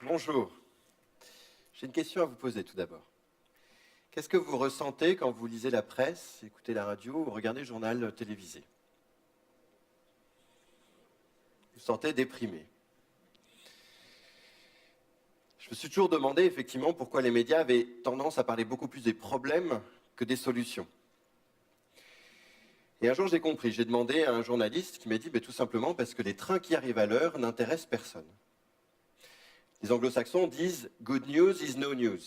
Bonjour. J'ai une question à vous poser tout d'abord. Qu'est-ce que vous ressentez quand vous lisez la presse, écoutez la radio ou regardez le journal télévisé? Vous vous sentez déprimé. Je me suis toujours demandé effectivement pourquoi les médias avaient tendance à parler beaucoup plus des problèmes que des solutions. Et un jour j'ai compris, j'ai demandé à un journaliste qui m'a dit tout simplement parce que les trains qui arrivent à l'heure n'intéressent personne. Les anglo-saxons disent « good news is no news ».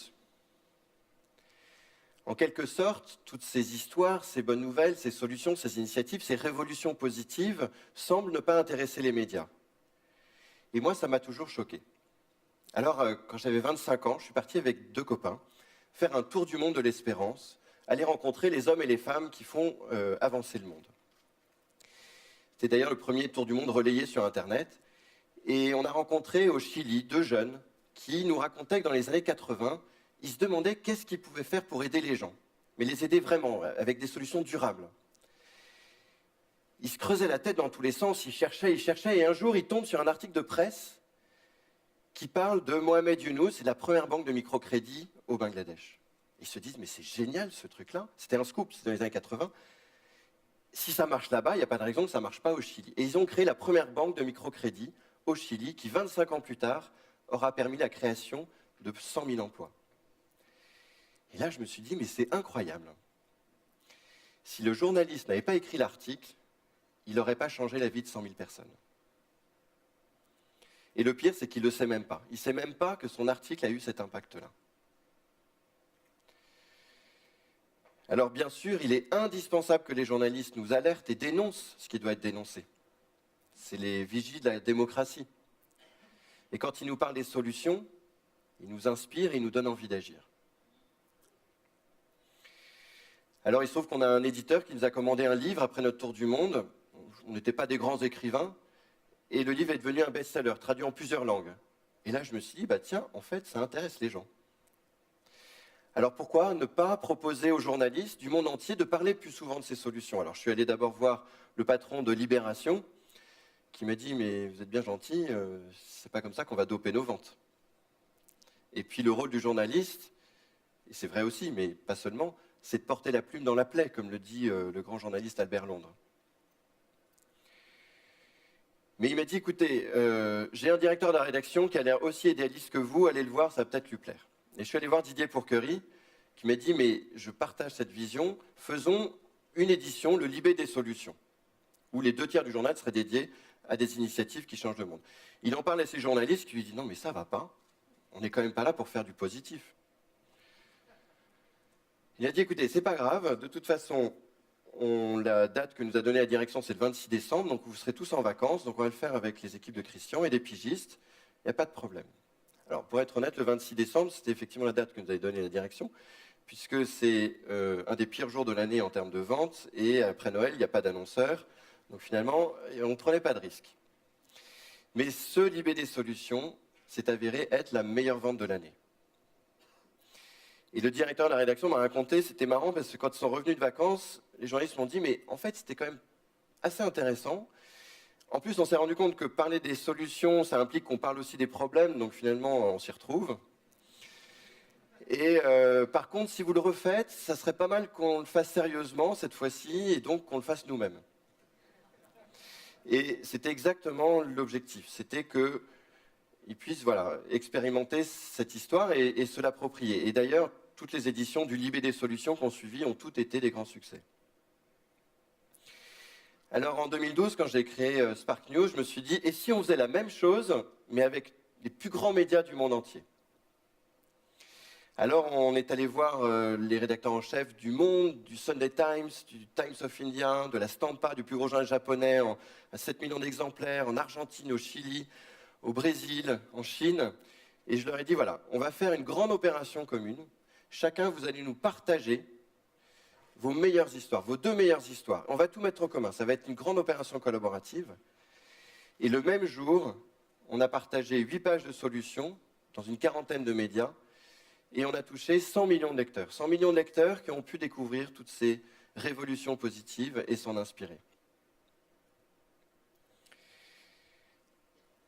En quelque sorte, toutes ces histoires, ces bonnes nouvelles, ces solutions, ces initiatives, ces révolutions positives semblent ne pas intéresser les médias. Et moi, ça m'a toujours choqué. Alors, quand j'avais 25 ans, je suis parti avec 2 copains faire un tour du monde de l'espérance, aller rencontrer les hommes et les femmes qui font avancer le monde. C'était d'ailleurs le premier tour du monde relayé sur Internet. Et on a rencontré au Chili 2 jeunes qui nous racontaient que dans les années 80, ils se demandaient qu'est-ce qu'ils pouvaient faire pour aider les gens, mais les aider vraiment, avec des solutions durables. Ils se creusaient la tête dans tous les sens, ils cherchaient, et un jour, ils tombent sur un article de presse qui parle de Mohamed Younous, c'est la première banque de microcrédit au Bangladesh. Ils se disent, mais c'est génial ce truc-là, c'était un scoop, c'était dans les années 80. Si ça marche là-bas, il n'y a pas de raison que ça ne marche pas au Chili. Et ils ont créé la première banque de microcrédit au Chili, qui 25 ans plus tard, aura permis la création de 100 000 emplois. Et là, je me suis dit, mais c'est incroyable. Si le journaliste n'avait pas écrit l'article, il n'aurait pas changé la vie de 100 000 personnes. Et le pire, c'est qu'il ne le sait même pas. Il ne sait même pas que son article a eu cet impact-là. Alors bien sûr, il est indispensable que les journalistes nous alertent et dénoncent ce qui doit être dénoncé. C'est les vigies de la démocratie. Et quand ils nous parlent des solutions, ils nous inspirent et ils nous donnent envie d'agir. Alors il se trouve qu'on a un éditeur qui nous a commandé un livre après notre tour du monde. On n'était pas des grands écrivains. Et le livre est devenu un best-seller, traduit en plusieurs langues. Et là, je me suis dit, tiens, en fait, ça intéresse les gens. Alors pourquoi ne pas proposer aux journalistes du monde entier de parler plus souvent de ces solutions? Alors je suis allé d'abord voir le patron de Libération, qui m'a dit, mais vous êtes bien gentil, c'est pas comme ça qu'on va doper nos ventes. Et puis le rôle du journaliste, et c'est vrai aussi, mais pas seulement, c'est de porter la plume dans la plaie, comme le dit le grand journaliste Albert Londres. Mais il m'a dit, écoutez, j'ai un directeur de la rédaction qui a l'air aussi idéaliste que vous, allez le voir, ça va peut-être lui plaire. Et je suis allé voir Didier Pourquerie, qui m'a dit, mais je partage cette vision, faisons une édition, le Libé des solutions, où les 2 tiers du journal seraient dédiés à des initiatives qui changent le monde. Il en parle à ses journalistes qui lui disent, non mais ça va pas, on n'est quand même pas là pour faire du positif. Il a dit, écoutez, c'est pas grave, de toute façon, la date que nous a donnée la direction, c'est le 26 décembre, donc vous serez tous en vacances, donc on va le faire avec les équipes de Christian et des pigistes, il n'y a pas de problème. Alors, pour être honnête, le 26 décembre, c'était effectivement la date que nous avait donnée la direction, puisque c'est un des pires jours de l'année en termes de vente, et après Noël, il n'y a pas d'annonceur, donc finalement, on ne prenait pas de risque. Mais ce Libé des solutions s'est avéré être la meilleure vente de l'année. Et le directeur de la rédaction m'a raconté, c'était marrant parce que quand ils sont revenus de vacances, les journalistes m'ont dit, mais en fait c'était quand même assez intéressant. En plus, on s'est rendu compte que parler des solutions, ça implique qu'on parle aussi des problèmes, donc finalement on s'y retrouve. Et par contre, si vous le refaites, ça serait pas mal qu'on le fasse sérieusement cette fois-ci, et donc qu'on le fasse nous-mêmes. Et c'était exactement l'objectif, c'était qu'ils puissent expérimenter cette histoire et se l'approprier. Et d'ailleurs, toutes les éditions du Libé des solutions qu'on suivi ont toutes été des grands succès. Alors en 2012, quand j'ai créé Spark News, je me suis dit, et si on faisait la même chose, mais avec les plus grands médias du monde entier? Alors on est allé voir les rédacteurs en chef du Monde, du Sunday Times, du Times of India, de la Stampa, du plus gros journal japonais, à 7 millions d'exemplaires, en Argentine, au Chili, au Brésil, en Chine. Et je leur ai dit, voilà, on va faire une grande opération commune. Chacun, vous allez nous partager vos meilleures histoires, vos 2 meilleures histoires. On va tout mettre en commun. Ça va être une grande opération collaborative. Et le même jour, on a partagé 8 pages de solutions dans une 40aine de médias. Et on a touché 100 millions de lecteurs. 100 millions de lecteurs qui ont pu découvrir toutes ces révolutions positives et s'en inspirer.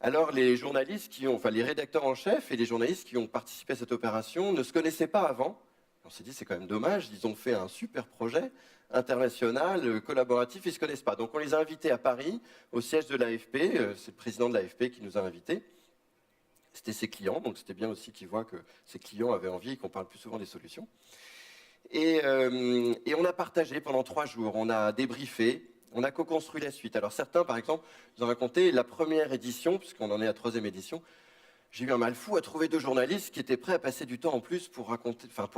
Alors les journalistes enfin les rédacteurs en chef et les journalistes qui ont participé à cette opération ne se connaissaient pas avant. On s'est dit c'est quand même dommage, ils ont fait un super projet international, collaboratif, ils ne se connaissent pas. Donc on les a invités à Paris, au siège de l'AFP, c'est le président de l'AFP qui nous a invités. C'était ses clients, donc c'était bien aussi qu'ils voient que ses clients avaient envie et qu'on parle plus souvent des solutions. Et on a partagé pendant 3 jours, on a débriefé, on a co-construit la suite. Alors certains, par exemple, nous ont raconté la première édition, puisqu'on en est à la 3e édition, j'ai eu un mal fou à trouver 2 journalistes qui étaient prêts à passer du temps en plus pour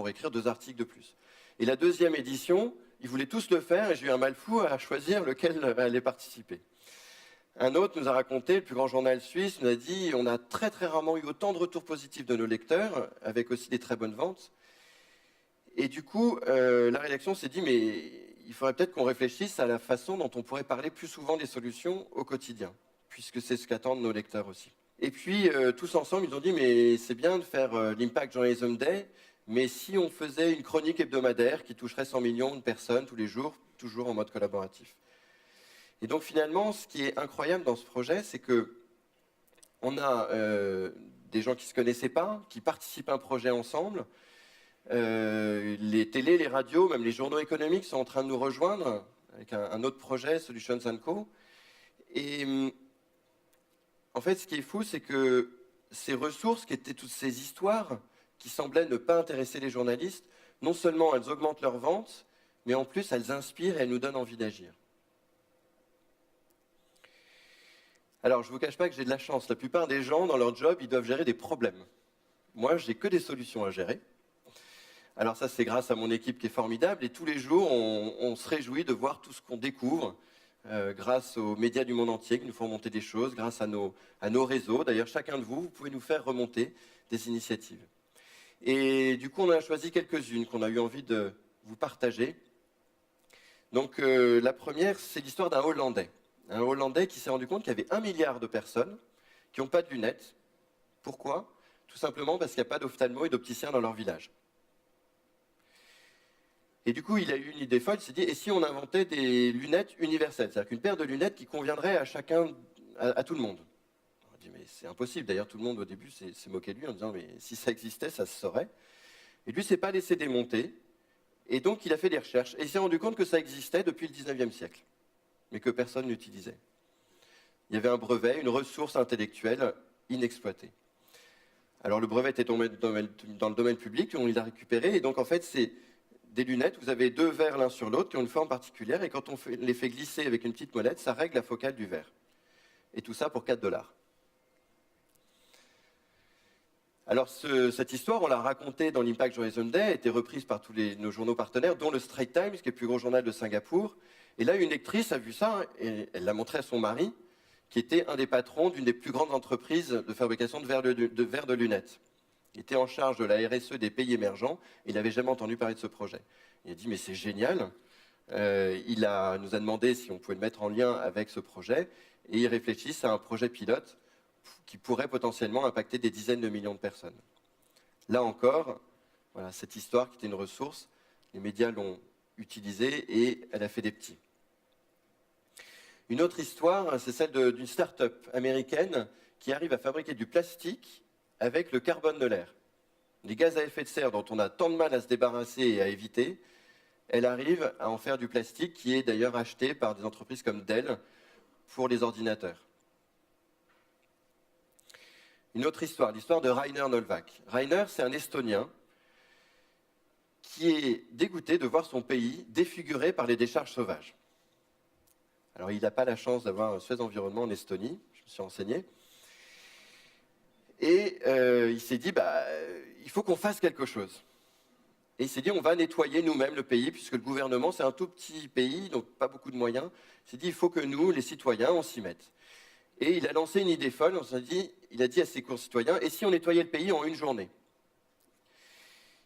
écrire 2 articles de plus. Et la 2e édition, ils voulaient tous le faire et j'ai eu un mal fou à choisir lequel allait participer. Un autre nous a raconté, le plus grand journal suisse, nous a dit on a très très rarement eu autant de retours positifs de nos lecteurs, avec aussi des très bonnes ventes. Et du coup, la rédaction s'est dit mais il faudrait peut-être qu'on réfléchisse à la façon dont on pourrait parler plus souvent des solutions au quotidien, puisque c'est ce qu'attendent nos lecteurs aussi. Et puis, tous ensemble, ils ont dit mais c'est bien de faire l'Impact Journalism Day, mais si on faisait une chronique hebdomadaire qui toucherait 100 millions de personnes tous les jours, toujours en mode collaboratif. Et donc finalement, ce qui est incroyable dans ce projet, c'est qu'on a des gens qui ne se connaissaient pas, qui participent à un projet ensemble. Les télés, les radios, même les journaux économiques sont en train de nous rejoindre avec un autre projet, Solutions & Co. Et en fait, ce qui est fou, c'est que ces ressources, qui étaient toutes ces histoires, qui semblaient ne pas intéresser les journalistes, non seulement elles augmentent leurs ventes, mais en plus elles inspirent et elles nous donnent envie d'agir. Alors, je ne vous cache pas que j'ai de la chance. La plupart des gens, dans leur job, ils doivent gérer des problèmes. Moi, je n'ai que des solutions à gérer. Alors ça, c'est grâce à mon équipe qui est formidable. Et tous les jours, on se réjouit de voir tout ce qu'on découvre grâce aux médias du monde entier qui nous font remonter des choses, grâce à nos réseaux. D'ailleurs, chacun de vous, vous pouvez nous faire remonter des initiatives. Et du coup, on en a choisi quelques-unes qu'on a eu envie de vous partager. Donc, la première, c'est l'histoire d'un Hollandais. Un Hollandais qui s'est rendu compte qu'il y avait 1 milliard de personnes qui n'ont pas de lunettes. Pourquoi? Tout simplement parce qu'il n'y a pas d'ophtalmo et d'opticien dans leur village. Et du coup, il a eu une idée folle, il s'est dit, et si on inventait des lunettes universelles? C'est-à-dire qu'une paire de lunettes qui conviendrait à chacun, à tout le monde. On a dit, mais c'est impossible. D'ailleurs, tout le monde, au début, s'est moqué de lui en disant, mais si ça existait, ça se saurait. Et lui, ne s'est pas laissé démonter. Et donc, il a fait des recherches. Et il s'est rendu compte que ça existait depuis le 19e siècle, mais que personne n'utilisait. Il y avait un brevet, une ressource intellectuelle inexploitée. Alors, le brevet était dans le domaine public, on l'a récupéré. Et donc, en fait, c'est des lunettes, vous avez 2 verres l'un sur l'autre qui ont une forme particulière et quand on les fait glisser avec une petite molette, ça règle la focale du verre. Et tout ça pour 4 $. Alors cette histoire, on l'a racontée dans l'Impact Journalism Day, a été reprise par tous nos journaux partenaires, dont le Straits Times, qui est le plus gros journal de Singapour. Et là, une lectrice a vu ça et elle l'a montré à son mari, qui était un des patrons d'une des plus grandes entreprises de fabrication de verres de lunettes. Il était en charge de la RSE des pays émergents, et il n'avait jamais entendu parler de ce projet. Il a dit, mais c'est génial. Il nous a demandé si on pouvait le mettre en lien avec ce projet, et ils réfléchissent à un projet pilote qui pourrait potentiellement impacter des dizaines de millions de personnes. Là encore, voilà, cette histoire qui était une ressource, les médias l'ont utilisée et elle a fait des petits. Une autre histoire, c'est celle d'une start-up américaine qui arrive à fabriquer du plastique avec le carbone de l'air. Les gaz à effet de serre dont on a tant de mal à se débarrasser et à éviter, elle arrive à en faire du plastique qui est d'ailleurs acheté par des entreprises comme Dell pour les ordinateurs. Une autre histoire, l'histoire de Rainer Nolvak. Rainer, c'est un Estonien qui est dégoûté de voir son pays défiguré par les décharges sauvages. Alors, il n'a pas la chance d'avoir un Suez Environnement en Estonie, je me suis renseigné. Et il s'est dit, il faut qu'on fasse quelque chose. Et il s'est dit, on va nettoyer nous-mêmes le pays, puisque le gouvernement, c'est un tout petit pays, donc pas beaucoup de moyens. Il s'est dit, il faut que nous, les citoyens, on s'y mette. Et il a lancé une idée folle, il a dit à ses concitoyens, et si on nettoyait le pays en une journée?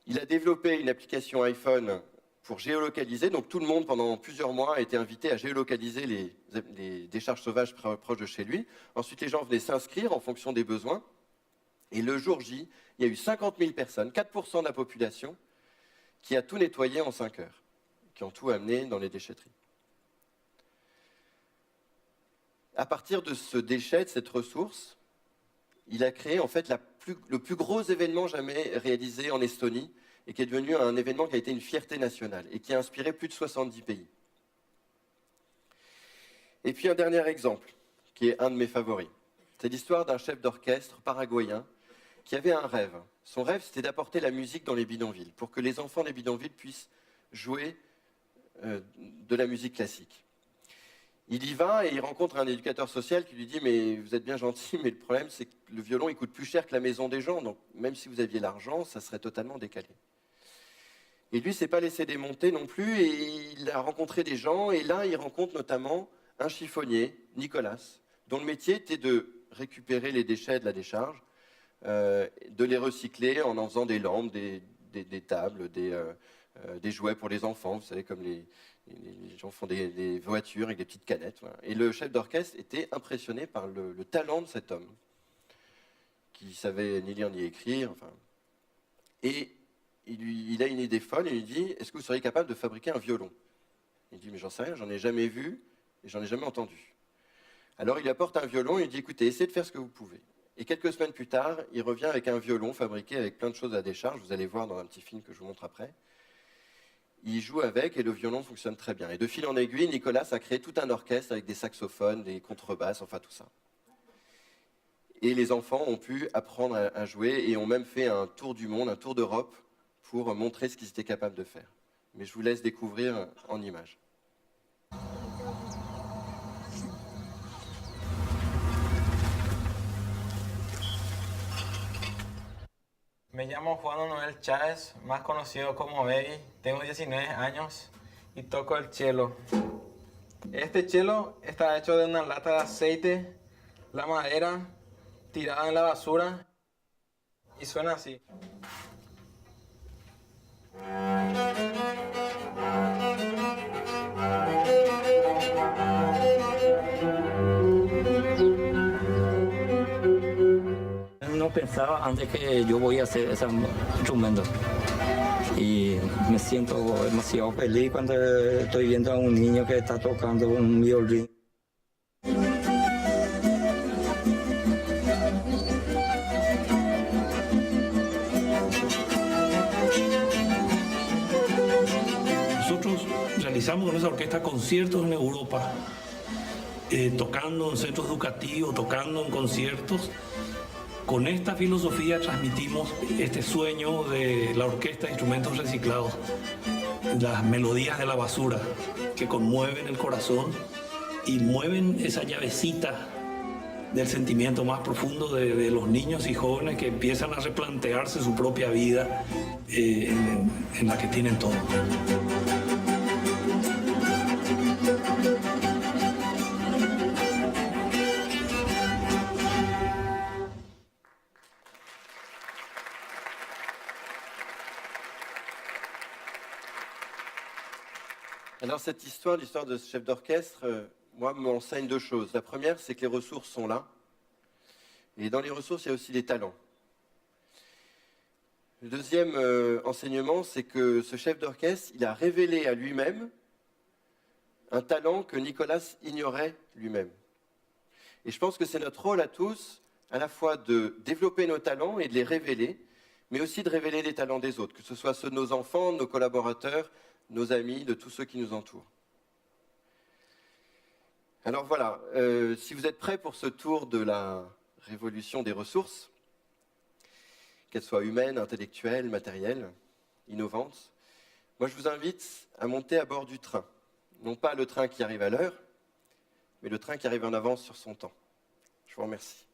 Il a développé une application iPhone pour géolocaliser, donc tout le monde pendant plusieurs mois a été invité à géolocaliser les décharges sauvages proches de chez lui. Ensuite, les gens venaient s'inscrire en fonction des besoins. Et le jour J, il y a eu 50 000 personnes, 4% de la population, qui a tout nettoyé en 5 heures, qui ont tout amené dans les déchetteries. À partir de ce déchet, de cette ressource, il a créé en fait le plus gros événement jamais réalisé en Estonie et qui est devenu un événement qui a été une fierté nationale et qui a inspiré plus de 70 pays. Et puis un dernier exemple, qui est un de mes favoris. C'est l'histoire d'un chef d'orchestre paraguayen qui avait un rêve. Son rêve, c'était d'apporter la musique dans les bidonvilles, pour que les enfants des bidonvilles puissent jouer de la musique classique. Il y va et il rencontre un éducateur social qui lui dit « Mais vous êtes bien gentil, mais le problème, c'est que le violon, il coûte plus cher que la maison des gens, donc même si vous aviez l'argent, ça serait totalement décalé. » Et lui, il ne s'est pas laissé démonter non plus, et il a rencontré des gens, et là, il rencontre notamment un chiffonnier, Nicolas, dont le métier était de récupérer les déchets de la décharge, de les recycler en faisant des lampes, des tables, des jouets pour les enfants, vous savez, comme les gens font des voitures avec des petites canettes. Voilà. Et le chef d'orchestre était impressionné par le talent de cet homme, qui savait ni lire ni écrire. Enfin. Et il a une idée folle, et il lui dit « Est-ce que vous seriez capable de fabriquer un violon ?» Il dit « Mais j'en sais rien, j'en ai jamais vu et j'en ai jamais entendu. » Alors il lui apporte un violon et il dit « Écoutez, essayez de faire ce que vous pouvez. » Et quelques semaines plus tard, il revient avec un violon fabriqué avec plein de choses à décharge. Vous allez voir dans un petit film que je vous montre après. Il joue avec et le violon fonctionne très bien. Et de fil en aiguille, Nicolas a créé tout un orchestre avec des saxophones, des contrebasses, enfin tout ça. Et les enfants ont pu apprendre à jouer et ont même fait un tour du monde, un tour d'Europe, pour montrer ce qu'ils étaient capables de faire. Mais je vous laisse découvrir en images. Me llamo Juan Manuel Chávez, más conocido como Baby. Tengo 19 años y toco el cello. Este cello está hecho de una lata de aceite, la madera tirada en la basura y suena así. No pensaba antes que yo voy a hacer ese instrumento y me siento demasiado feliz cuando estoy viendo a un niño que está tocando un violín. Nosotros realizamos con esa orquesta conciertos en Europa, tocando en centros educativos, tocando en conciertos. Con esta filosofía transmitimos este sueño de la orquesta de instrumentos reciclados, las melodías de la basura que conmueven el corazón y mueven esa llavecita del sentimiento más profundo de los niños y jóvenes que empiezan a replantearse su propia vida en la que tienen todo. Alors cette histoire, l'histoire de ce chef d'orchestre, moi, m'enseigne deux choses. La première, c'est que les ressources sont là. Et dans les ressources, il y a aussi des talents. Le deuxième enseignement, c'est que ce chef d'orchestre, il a révélé à lui-même un talent que Nicolas ignorait lui-même. Et je pense que c'est notre rôle à tous, à la fois de développer nos talents et de les révéler, mais aussi de révéler les talents des autres, que ce soit ceux de nos enfants, de nos collaborateurs, nos amis, de tous ceux qui nous entourent. Alors voilà, si vous êtes prêts pour ce tour de la révolution des ressources, qu'elles soient humaines, intellectuelles, matérielles, innovantes, moi je vous invite à monter à bord du train. Non pas le train qui arrive à l'heure, mais le train qui arrive en avance sur son temps. Je vous remercie.